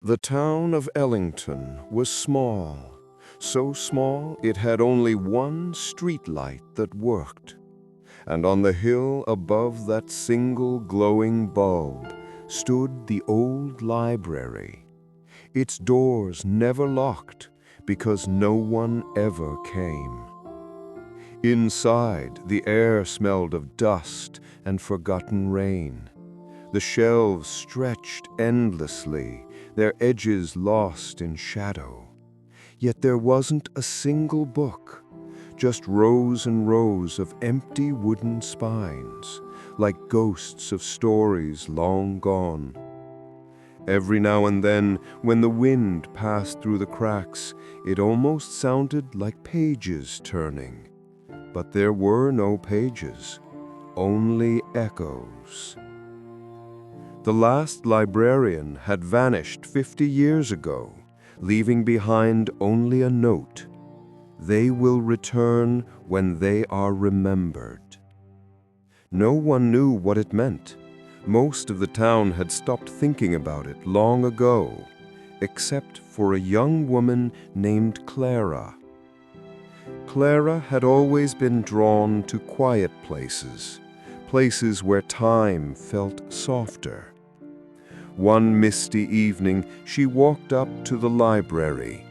The town of Ellington was small, so small it had only one street light that worked. And on the hill above that single glowing bulb stood the old library. Its doors never locked because no one ever came. Inside, the air smelled of dust and forgotten rain. The shelves stretched endlessly, their edges lost in shadow. Yet there wasn't a single book, just rows and rows of empty wooden spines, like ghosts of stories long gone. Every now and then, when the wind passed through the cracks, it almost sounded like pages turning. But there were no pages, only echoes. The last librarian had vanished 50 years ago, leaving behind only a note. They will return when they are remembered. No one knew what it meant. Most of the town had stopped thinking about it long ago, except for a young woman named Clara. Clara had always been drawn to quiet places, places where time felt softer. One misty evening, she walked up to the library.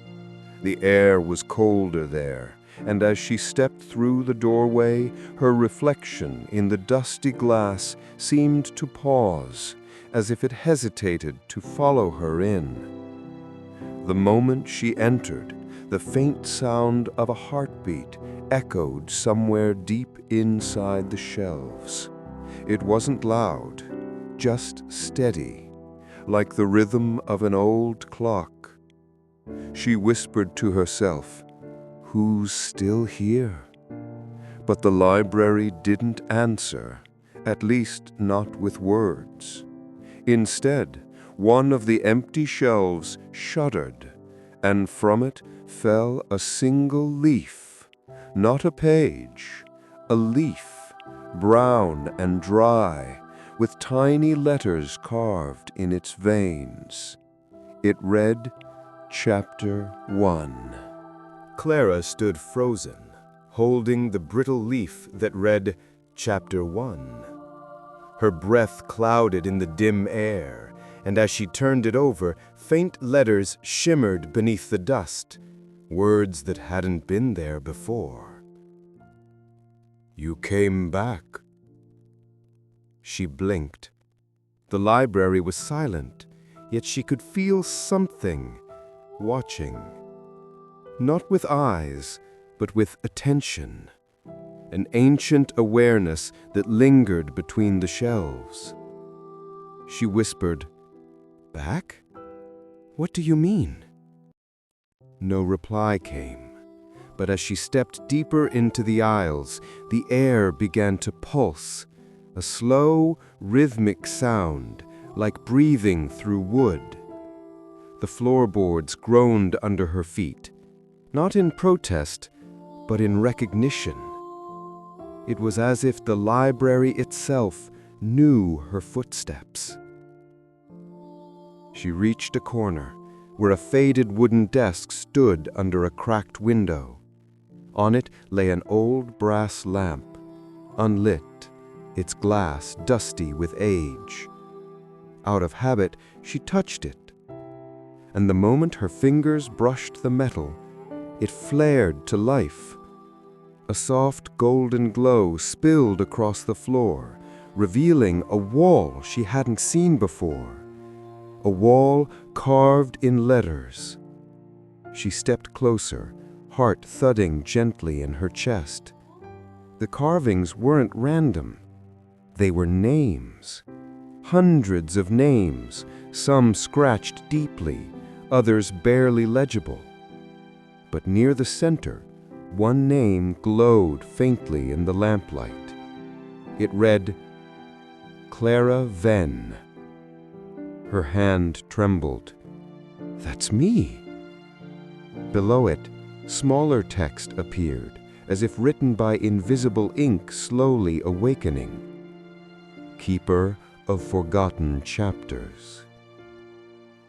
The air was colder there, and as she stepped through the doorway, her reflection in the dusty glass seemed to pause, as if it hesitated to follow her in. The moment she entered, the faint sound of a heartbeat echoed somewhere deep inside the shelves. It wasn't loud, just steady, like the rhythm of an old clock. She whispered to herself, "Who's still here?" But the library didn't answer, at least not with words. Instead, one of the empty shelves shuddered, and from it fell a single leaf, not a page, a leaf, brown and dry, with tiny letters carved in its veins. It read, Chapter 1. Clara stood frozen, holding the brittle leaf that read, Chapter 1. Her breath clouded in the dim air, and as she turned it over, faint letters shimmered beneath the dust, words that hadn't been there before. "You came back." She blinked. The library was silent, yet she could feel something watching. Not with eyes, but with attention. An ancient awareness that lingered between the shelves. She whispered, "Back? What do you mean?" No reply came, but as she stepped deeper into the aisles, the air began to pulse, a slow, rhythmic sound, like breathing through wood. The floorboards groaned under her feet, not in protest, but in recognition. It was as if the library itself knew her footsteps. She reached a corner, where a faded wooden desk stood under a cracked window. On it lay an old brass lamp, unlit, its glass dusty with age. Out of habit, she touched it, and the moment her fingers brushed the metal, it flared to life. A soft golden glow spilled across the floor, revealing a wall she hadn't seen before. A wall carved in letters. She stepped closer, heart thudding gently in her chest. The carvings weren't random. They were names. Hundreds of names, some scratched deeply, others barely legible. But near the center, one name glowed faintly in the lamplight. It read, Clara Venn. Her hand trembled. "That's me." Below it, smaller text appeared, as if written by invisible ink slowly awakening. Keeper of Forgotten Chapters.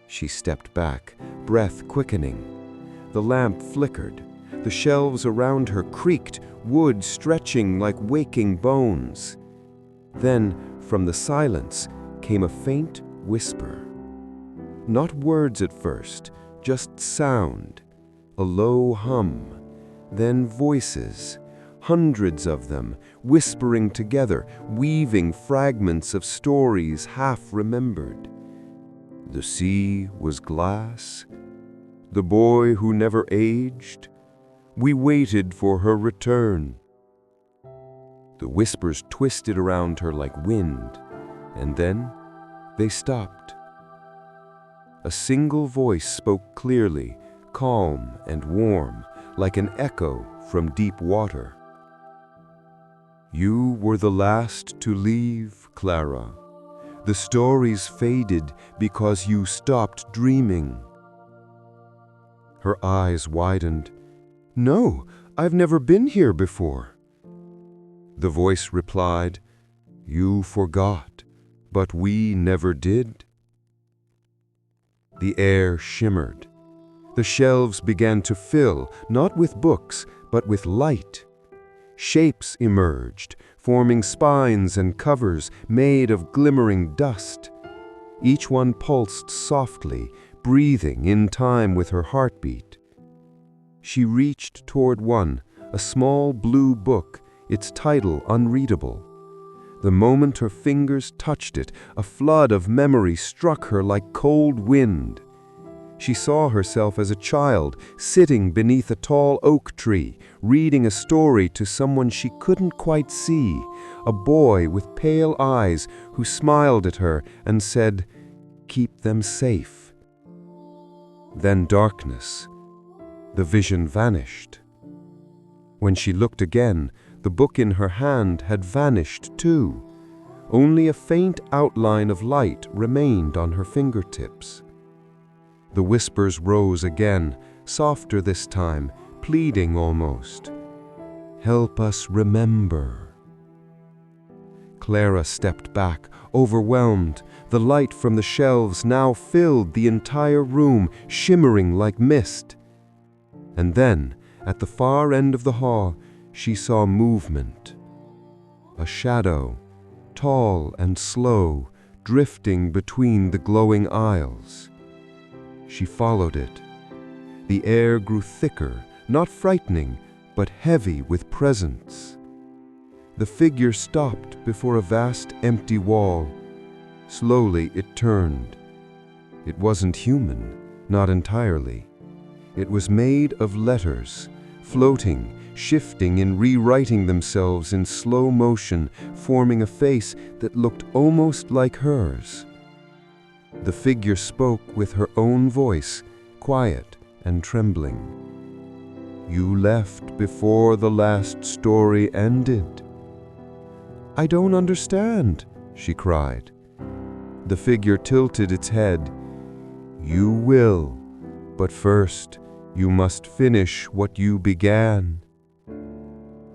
She stepped back, breath quickening. The lamp flickered. The shelves around her creaked, wood stretching like waking bones. Then, from the silence, came a faint whisper. Not words at first, just sound, a low hum, then voices, hundreds of them, whispering together, weaving fragments of stories half remembered. The sea was glass, the boy who never aged. We waited for her return. The whispers twisted around her like wind, and then they stopped. A single voice spoke clearly, calm and warm, like an echo from deep water. You were the last to leave, Clara. The stories faded because you stopped dreaming. Her eyes widened. No, I've never been here before. The voice replied, You forgot, but we never did. The air shimmered. The shelves began to fill, not with books, but with light. Shapes emerged, forming spines and covers made of glimmering dust. Each one pulsed softly, breathing in time with her heartbeat. She reached toward one, a small blue book, its title unreadable. The moment her fingers touched it, a flood of memory struck her like cold wind. She saw herself as a child, sitting beneath a tall oak tree, reading a story to someone she couldn't quite see, a boy with pale eyes who smiled at her and said, "Keep them safe." Then darkness. The vision vanished. When she looked again, the book in her hand had vanished too. Only a faint outline of light remained on her fingertips. The whispers rose again, softer this time, pleading almost. Help us remember. Clara stepped back, overwhelmed. The light from the shelves now filled the entire room, shimmering like mist. And then, at the far end of the hall, she saw movement. A shadow, tall and slow, drifting between the glowing aisles. She followed it. The air grew thicker, not frightening, but heavy with presence. The figure stopped before a vast empty wall. Slowly it turned. It wasn't human, not entirely. It was made of letters, floating, shifting and rewriting themselves in slow motion, forming a face that looked almost like hers. The figure spoke with her own voice, quiet and trembling. You left before the last story ended. I don't understand, she cried. The figure tilted its head. You will, but first you must finish what you began.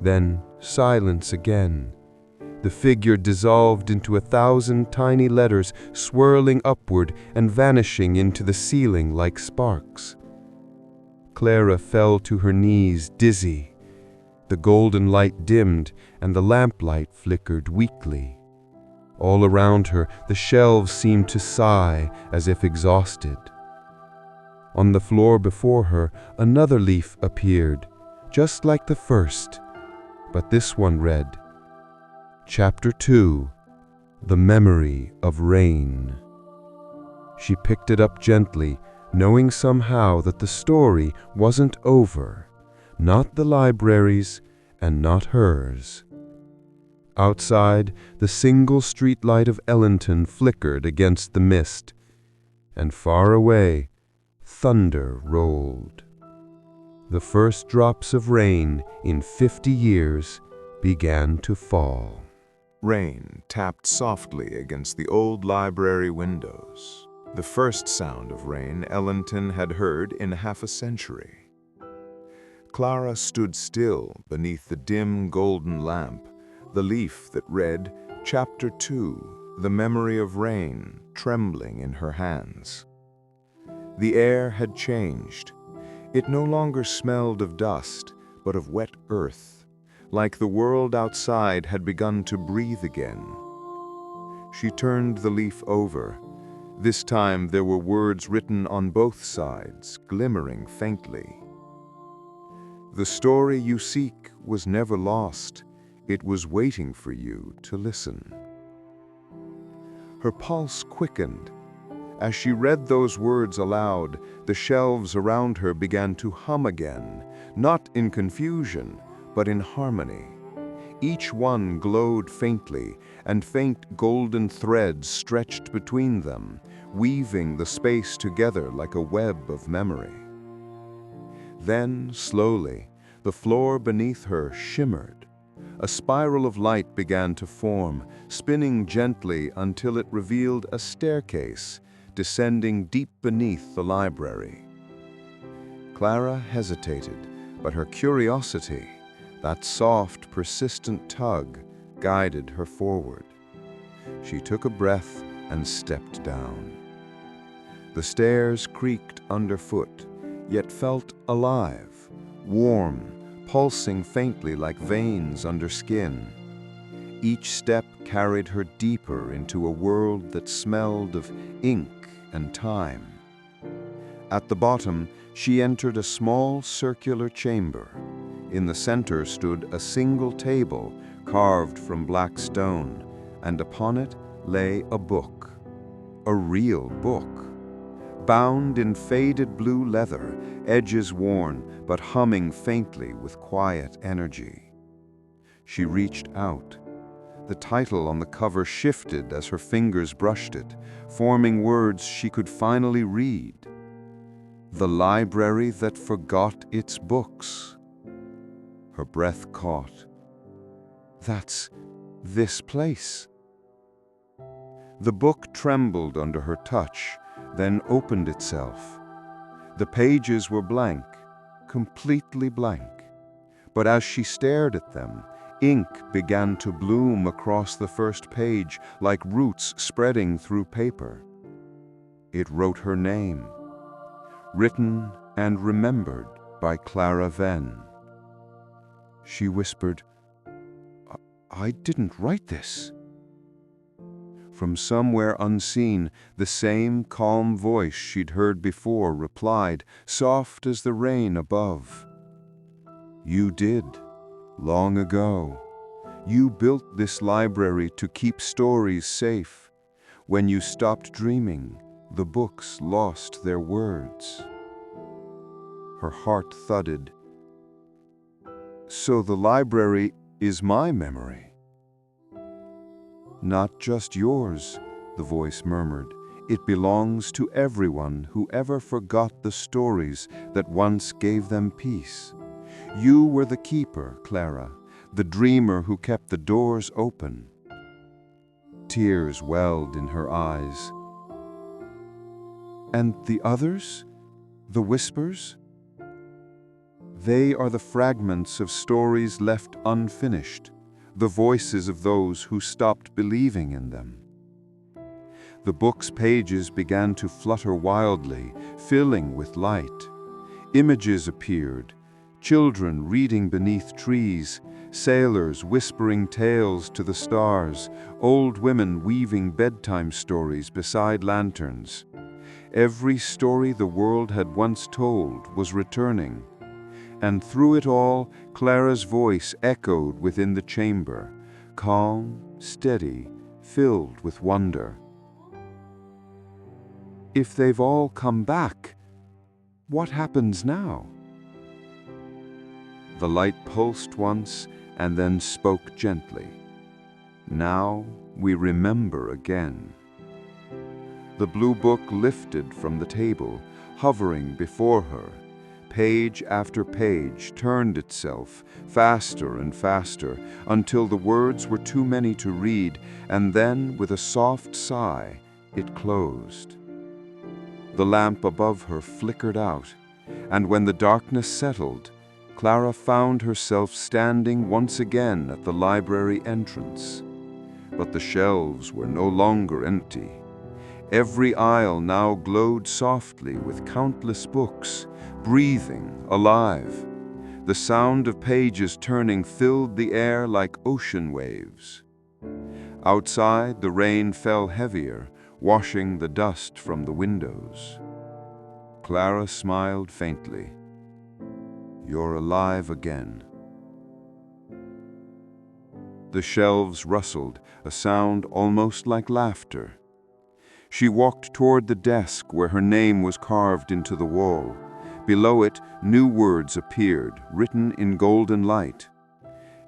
Then silence again. The figure dissolved into 1,000 tiny letters, swirling upward and vanishing into the ceiling like sparks. Clara fell to her knees, dizzy. The golden light dimmed, and the lamplight flickered weakly. All around her, the shelves seemed to sigh, as if exhausted. On the floor before her, another leaf appeared, just like the first, but this one read, Chapter 2, The Memory of Rain. She picked it up gently, knowing somehow that the story wasn't over, not the library's and not hers. Outside, the single streetlight of Ellington flickered against the mist, and far away, thunder rolled. The first drops of rain in 50 years began to fall. Rain tapped softly against the old library windows. The first sound of rain Ellington had heard in half a century. Clara stood still beneath the dim golden lamp, the leaf that read, Chapter 2, The Memory of Rain, trembling in her hands. The air had changed. It no longer smelled of dust, but of wet earth, like the world outside had begun to breathe again. She turned the leaf over. This time there were words written on both sides, glimmering faintly. The story you seek was never lost. It was waiting for you to listen. Her pulse quickened. As she read those words aloud, the shelves around her began to hum again, not in confusion, but in harmony. Each one glowed faintly, and faint golden threads stretched between them, weaving the space together like a web of memory. Then, slowly, the floor beneath her shimmered. A spiral of light began to form, spinning gently until it revealed a staircase descending deep beneath the library. Clara hesitated, but her curiosity, that soft, persistent tug, guided her forward. She took a breath and stepped down. The stairs creaked underfoot, yet felt alive, warm, pulsing faintly like veins under skin. Each step carried her deeper into a world that smelled of ink and time. At the bottom, she entered a small circular chamber. In the center stood a single table carved from black stone, and upon it lay a book. A real book. Bound in faded blue leather, edges worn, but humming faintly with quiet energy. She reached out. The title on the cover shifted as her fingers brushed it, forming words she could finally read. The library that forgot its books. Her breath caught. That's this place. The book trembled under her touch, then opened itself. The pages were blank, completely blank. But as she stared at them, ink began to bloom across the first page like roots spreading through paper. It wrote her name, written and remembered by Clara Venn. She whispered, "I didn't write this." From somewhere unseen, the same calm voice she'd heard before replied, soft as the rain above. "You did, long ago. You built this library to keep stories safe. When you stopped dreaming, the books lost their words." Her heart thudded. "So the library is my memory?" "Not just yours," the voice murmured. "It belongs to everyone who ever forgot the stories that once gave them peace. You were the keeper, Clara, the dreamer who kept the doors open." Tears welled in her eyes. "And the others? The whispers?" "They are the fragments of stories left unfinished, the voices of those who stopped believing in them." The book's pages began to flutter wildly, filling with light. Images appeared, children reading beneath trees, sailors whispering tales to the stars, old women weaving bedtime stories beside lanterns. Every story the world had once told was returning. And through it all, Clara's voice echoed within the chamber, calm, steady, filled with wonder. "If they've all come back, what happens now?" The light pulsed once and then spoke gently. "Now we remember again." The blue book lifted from the table, hovering before her. Page after page turned itself, faster and faster, until the words were too many to read, and then, with a soft sigh, it closed. The lamp above her flickered out, and when the darkness settled, Clara found herself standing once again at the library entrance. But the shelves were no longer empty. Every aisle now glowed softly with countless books, breathing, alive. The sound of pages turning filled the air like ocean waves. Outside, the rain fell heavier, washing the dust from the windows. Clara smiled faintly. "You're alive again." The shelves rustled, a sound almost like laughter. She walked toward the desk where her name was carved into the wall. Below it, new words appeared, written in golden light.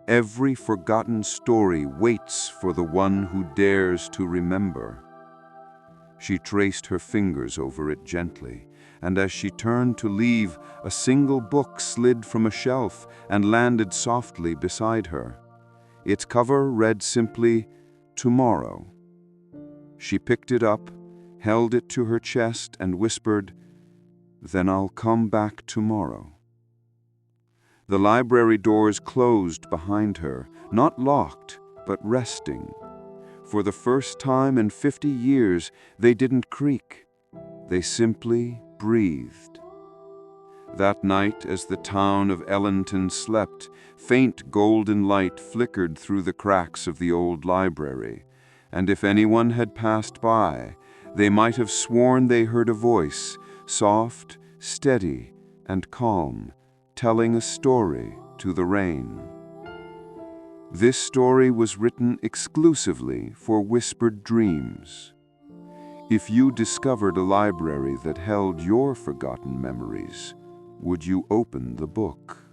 "Every forgotten story waits for the one who dares to remember." She traced her fingers over it gently, and as she turned to leave, a single book slid from a shelf and landed softly beside her. Its cover read simply, "Tomorrow." She picked it up, held it to her chest, and whispered, "Then I'll come back tomorrow." The library doors closed behind her, not locked, but resting. For the first time in 50 years, they didn't creak. They simply breathed. That night, as the town of Ellenton slept, faint golden light flickered through the cracks of the old library, and if anyone had passed by, they might have sworn they heard a voice, soft, steady, and calm, telling a story to the rain. This story was written exclusively for whispered dreams. If you discovered a library that held your forgotten memories, would you open the book?